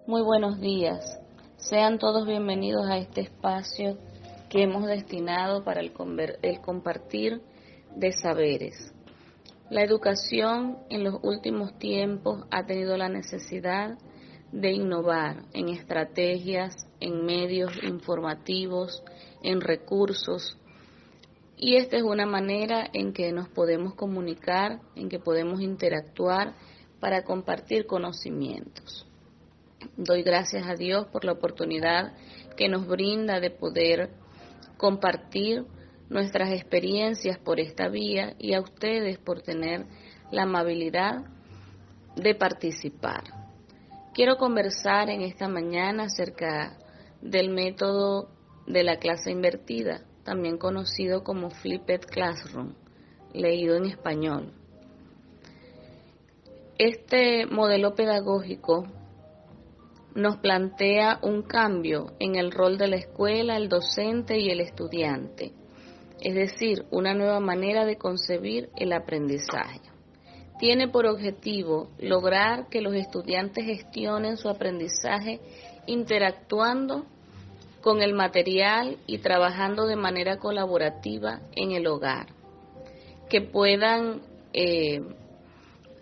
Muy buenos días. Sean todos bienvenidos a este espacio que hemos destinado para el compartir de saberes. La educación en los últimos tiempos ha tenido la necesidad de innovar en estrategias, en medios informativos, en recursos. Y esta es una manera en que nos podemos comunicar, en que podemos interactuar para compartir conocimientos. Doy gracias a Dios por la oportunidad que nos brinda de poder compartir nuestras experiencias por esta vía y a ustedes por tener la amabilidad de participar. Quiero conversar en esta mañana acerca del método de la clase invertida, también conocido como Flipped Classroom, leído en español. Este modelo pedagógico nos plantea un cambio en el rol de la escuela, el docente y el estudiante, es decir, una nueva manera de concebir el aprendizaje. Tiene por objetivo lograr que los estudiantes gestionen su aprendizaje interactuando con el material y trabajando de manera colaborativa en el hogar, que puedan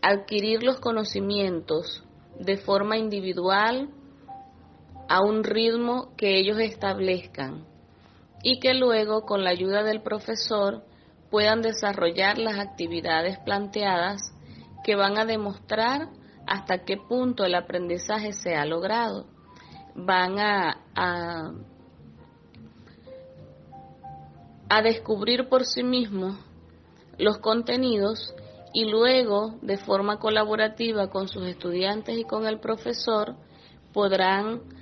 adquirir los conocimientos de forma individual a un ritmo que ellos establezcan y que luego con la ayuda del profesor puedan desarrollar las actividades planteadas que van a demostrar hasta qué punto el aprendizaje se ha logrado. Van a descubrir por sí mismos los contenidos y luego, de forma colaborativa con sus estudiantes y con el profesor, podrán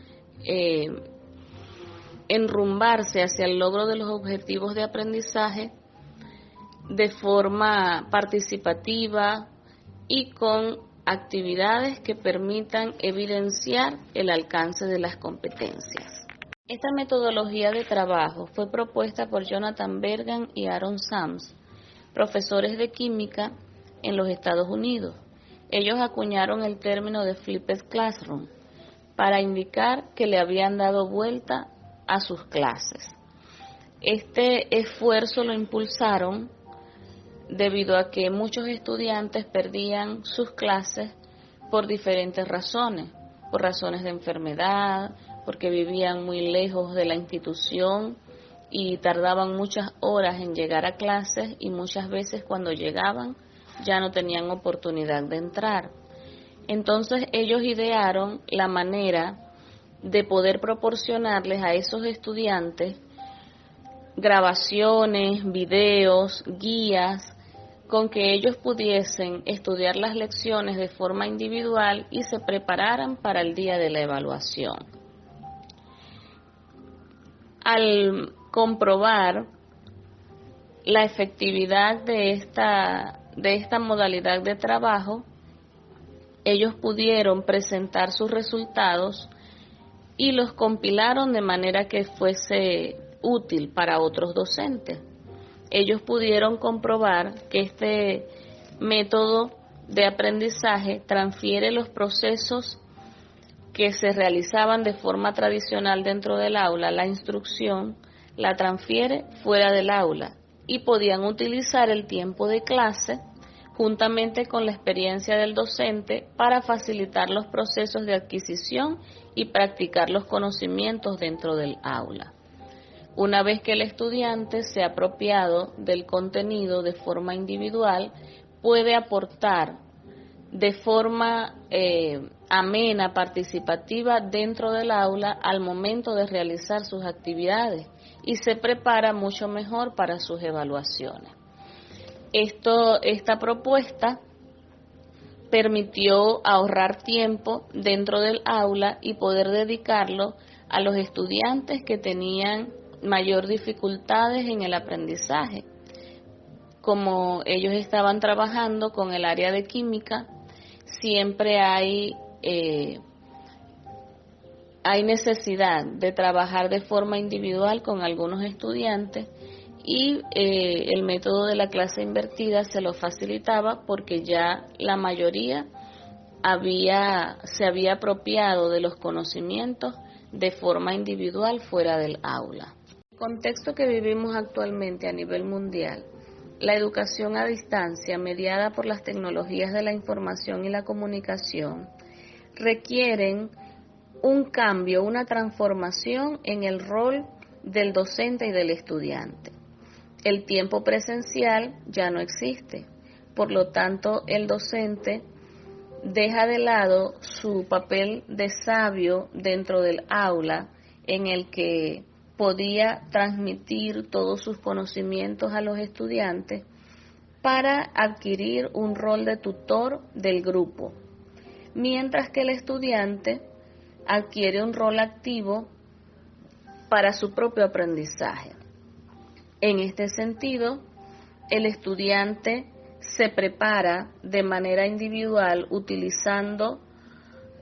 enrumbarse hacia el logro de los objetivos de aprendizaje de forma participativa y con actividades que permitan evidenciar el alcance de las competencias. Esta metodología de trabajo fue propuesta por Jonathan Bergan y Aaron Sams, profesores de química en los Estados Unidos. Ellos acuñaron el término de Flipped Classroom para indicar que le habían dado vuelta a sus clases. Este esfuerzo lo impulsaron debido a que muchos estudiantes perdían sus clases por diferentes razones, por razones de enfermedad, porque vivían muy lejos de la institución y tardaban muchas horas en llegar a clases y muchas veces cuando llegaban ya no tenían oportunidad de entrar. Entonces ellos idearon la manera de poder proporcionarles a esos estudiantes grabaciones, videos, guías, con que ellos pudiesen estudiar las lecciones de forma individual y se prepararan para el día de la evaluación. Al comprobar la efectividad de esta modalidad de trabajo, ellos pudieron presentar sus resultados y los compilaron de manera que fuese útil para otros docentes. Ellos pudieron comprobar que este método de aprendizaje transfiere los procesos que se realizaban de forma tradicional dentro del aula, la instrucción la transfiere fuera del aula y podían utilizar el tiempo de clase juntamente con la experiencia del docente para facilitar los procesos de adquisición y practicar los conocimientos dentro del aula. Una vez que el estudiante se ha apropiado del contenido de forma individual, puede aportar de forma amena, participativa dentro del aula al momento de realizar sus actividades y se prepara mucho mejor para sus evaluaciones. Esta propuesta permitió ahorrar tiempo dentro del aula y poder dedicarlo a los estudiantes que tenían mayor dificultades en el aprendizaje. Como ellos estaban trabajando con el área de química, siempre hay necesidad de trabajar de forma individual con algunos estudiantes y el método de la clase invertida se lo facilitaba porque ya la mayoría se había apropiado de los conocimientos de forma individual fuera del aula. En el contexto que vivimos actualmente a nivel mundial, la educación a distancia, mediada por las tecnologías de la información y la comunicación, requieren un cambio, una transformación en el rol del docente y del estudiante. El tiempo presencial ya no existe, por lo tanto el docente deja de lado su papel de sabio dentro del aula, en el que podía transmitir todos sus conocimientos a los estudiantes, para adquirir un rol de tutor del grupo, mientras que el estudiante adquiere un rol activo para su propio aprendizaje. En este sentido, el estudiante se prepara de manera individual utilizando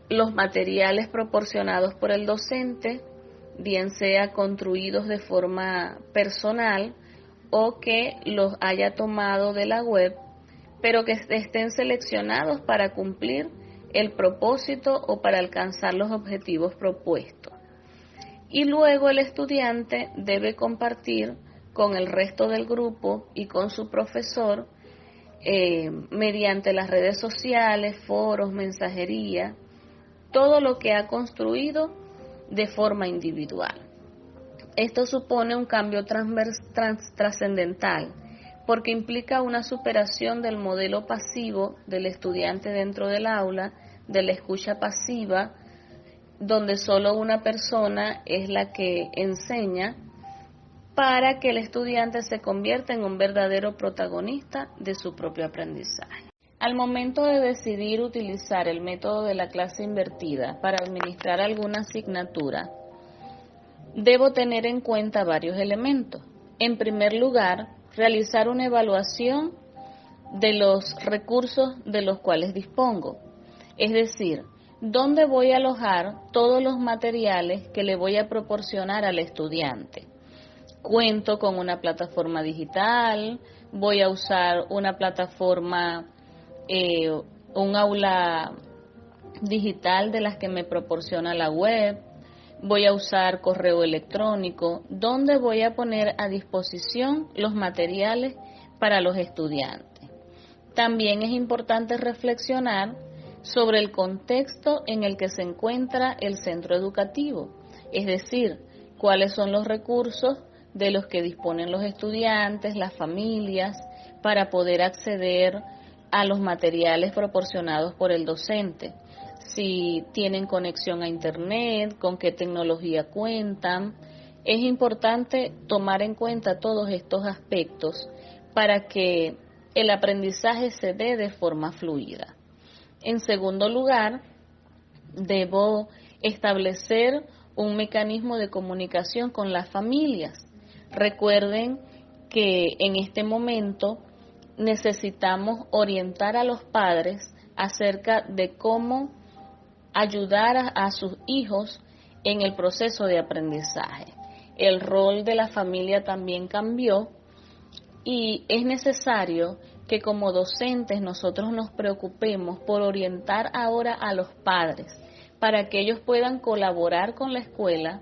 los materiales proporcionados por el docente, bien sea construidos de forma personal o que los haya tomado de la web, pero que estén seleccionados para cumplir el propósito o para alcanzar los objetivos propuestos. Y luego el estudiante debe compartir con el resto del grupo y con su profesor mediante las redes sociales, foros, mensajería, todo lo que ha construido de forma individual. Esto supone un cambio trascendental, porque implica una superación del modelo pasivo del estudiante dentro del aula, de la escucha pasiva, donde solo una persona es la que enseña, para que el estudiante se convierta en un verdadero protagonista de su propio aprendizaje. Al momento de decidir utilizar el método de la clase invertida para administrar alguna asignatura, debo tener en cuenta varios elementos. En primer lugar, realizar una evaluación de los recursos de los cuales dispongo, es decir, dónde voy a alojar todos los materiales que le voy a proporcionar al estudiante. Cuento con una plataforma digital, voy a usar una plataforma, un aula digital de las que me proporciona la web, voy a usar correo electrónico, ¿dónde voy a poner a disposición los materiales para los estudiantes? También es importante reflexionar sobre el contexto en el que se encuentra el centro educativo, es decir, cuáles son los recursos de los que disponen los estudiantes, las familias, para poder acceder a los materiales proporcionados por el docente. Si tienen conexión a Internet, con qué tecnología cuentan. Es importante tomar en cuenta todos estos aspectos para que el aprendizaje se dé de forma fluida. En segundo lugar, debo establecer un mecanismo de comunicación con las familias. Recuerden que en este momento necesitamos orientar a los padres acerca de cómo ayudar a sus hijos en el proceso de aprendizaje. El rol de la familia también cambió y es necesario que como docentes nosotros nos preocupemos por orientar ahora a los padres para que ellos puedan colaborar con la escuela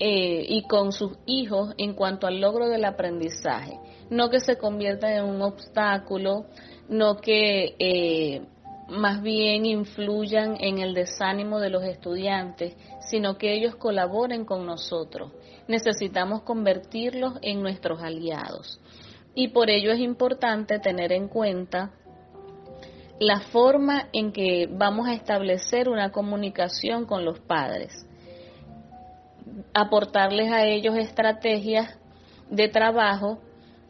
y con sus hijos en cuanto al logro del aprendizaje, no que se convierta en un obstáculo, no que más bien influyan en el desánimo de los estudiantes, sino que ellos colaboren con nosotros. Necesitamos convertirlos en nuestros aliados y por ello es importante tener en cuenta la forma en que vamos a establecer una comunicación con los padres, aportarles a ellos estrategias de trabajo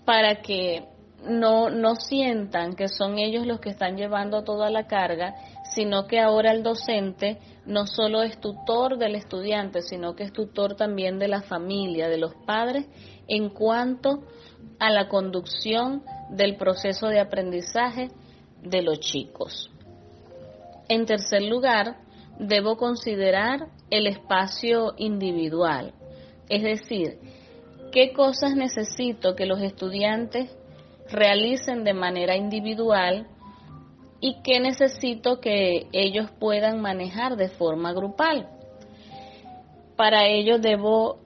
para que no sientan que son ellos los que están llevando toda la carga, sino que ahora el docente no solo es tutor del estudiante, sino que es tutor también de la familia, de los padres, en cuanto a la conducción del proceso de aprendizaje de los chicos. En tercer lugar, debo considerar el espacio individual, es decir, qué cosas necesito que los estudiantes realicen de manera individual y qué necesito que ellos puedan manejar de forma grupal. Para ello debo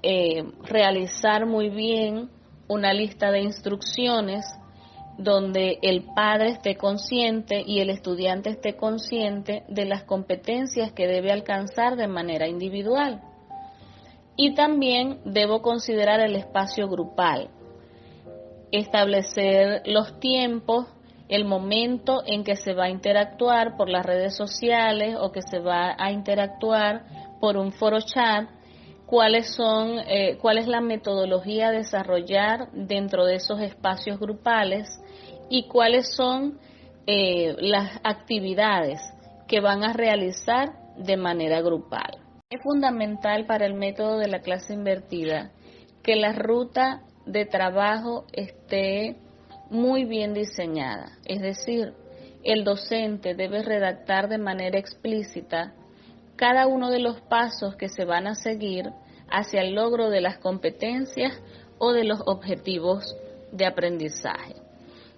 realizar muy bien una lista de instrucciones donde el padre esté consciente y el estudiante esté consciente de las competencias que debe alcanzar de manera individual. Y también debo considerar el espacio grupal, establecer los tiempos, el momento en que se va a interactuar por las redes sociales o que se va a interactuar por un foro chat, cuál es la metodología a desarrollar dentro de esos espacios grupales y cuáles son las actividades que van a realizar de manera grupal. Es fundamental para el método de la clase invertida que la ruta de trabajo esté muy bien diseñada, es decir, el docente debe redactar de manera explícita cada uno de los pasos que se van a seguir hacia el logro de las competencias o de los objetivos de aprendizaje.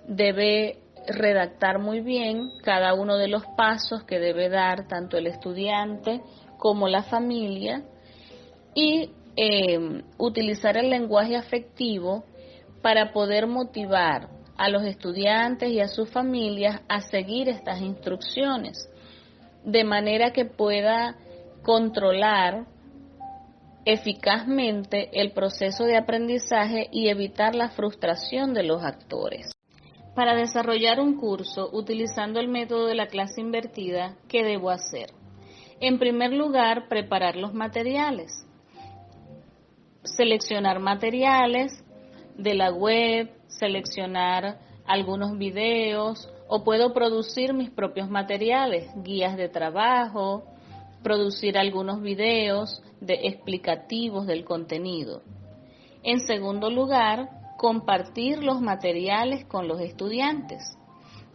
Debe redactar muy bien cada uno de los pasos que debe dar tanto el estudiante como la familia y utilizar el lenguaje afectivo para poder motivar a los estudiantes y a sus familias a seguir estas instrucciones, de manera que pueda controlar eficazmente el proceso de aprendizaje y evitar la frustración de los actores. Para desarrollar un curso utilizando el método de la clase invertida, ¿qué debo hacer? En primer lugar, preparar los materiales. Seleccionar materiales de la web, seleccionar algunos videos o puedo producir mis propios materiales, guías de trabajo, producir algunos videos explicativos del contenido. En segundo lugar, compartir los materiales con los estudiantes,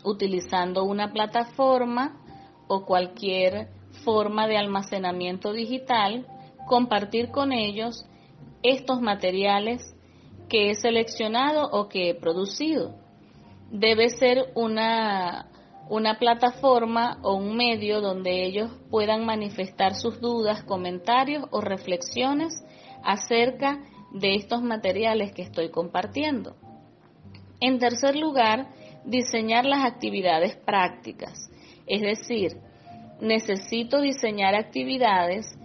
utilizando una plataforma o cualquier forma de almacenamiento digital, compartir con ellos estos materiales que he seleccionado o que he producido. Debe ser una plataforma o un medio donde ellos puedan manifestar sus dudas, comentarios o reflexiones acerca de estos materiales que estoy compartiendo. En tercer lugar, diseñar las actividades prácticas, es decir, necesito diseñar actividades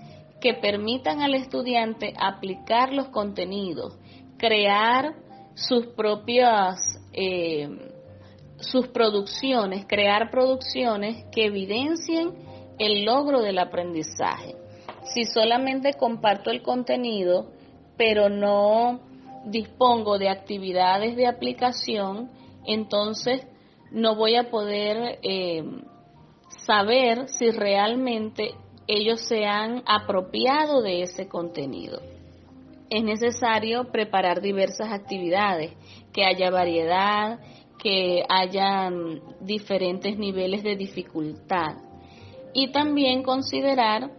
que permitan al estudiante aplicar los contenidos, crear sus producciones, crear producciones que evidencien el logro del aprendizaje. Si solamente comparto el contenido, pero no dispongo de actividades de aplicación, entonces no voy a poder saber si realmente ellos se han apropiado de ese contenido. Es necesario preparar diversas actividades, que haya variedad, que haya diferentes niveles de dificultad y también considerar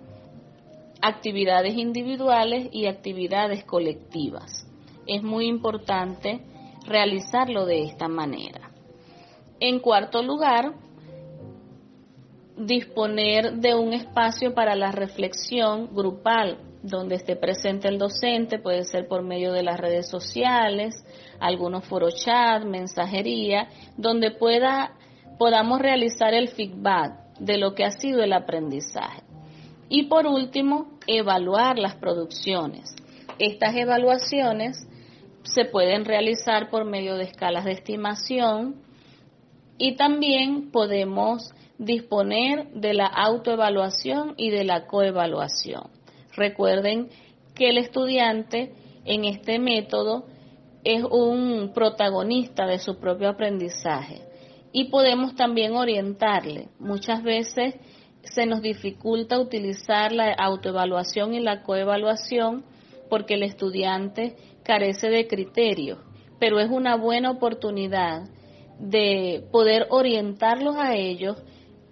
actividades individuales y actividades colectivas. Es muy importante realizarlo de esta manera. En cuarto lugar, disponer de un espacio para la reflexión grupal, donde esté presente el docente, puede ser por medio de las redes sociales, algunos foros chat, mensajería, donde podamos realizar el feedback de lo que ha sido el aprendizaje. Y por último, evaluar las producciones. Estas evaluaciones se pueden realizar por medio de escalas de estimación y también podemos disponer de la autoevaluación y de la coevaluación. Recuerden que el estudiante en este método es un protagonista de su propio aprendizaje y podemos también orientarle. Muchas veces se nos dificulta utilizar la autoevaluación y la coevaluación porque el estudiante carece de criterios, pero es una buena oportunidad de poder orientarlos a ellos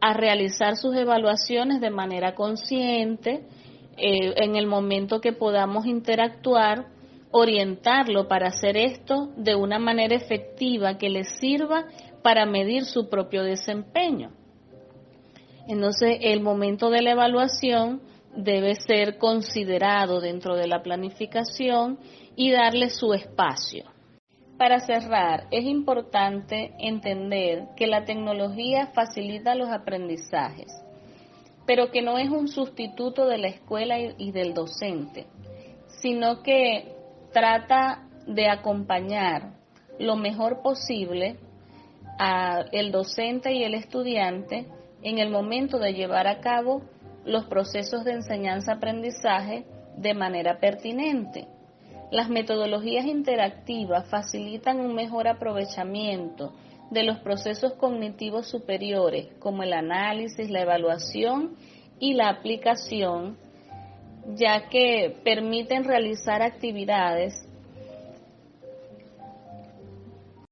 a realizar sus evaluaciones de manera consciente, en el momento que podamos interactuar, orientarlo para hacer esto de una manera efectiva que les sirva para medir su propio desempeño. Entonces, el momento de la evaluación debe ser considerado dentro de la planificación y darle su espacio. Para cerrar, es importante entender que la tecnología facilita los aprendizajes, pero que no es un sustituto de la escuela y del docente, sino que trata de acompañar lo mejor posible al docente y el estudiante en el momento de llevar a cabo los procesos de enseñanza-aprendizaje de manera pertinente. Las metodologías interactivas facilitan un mejor aprovechamiento de los procesos cognitivos superiores, como el análisis, la evaluación y la aplicación, ya que permiten realizar actividades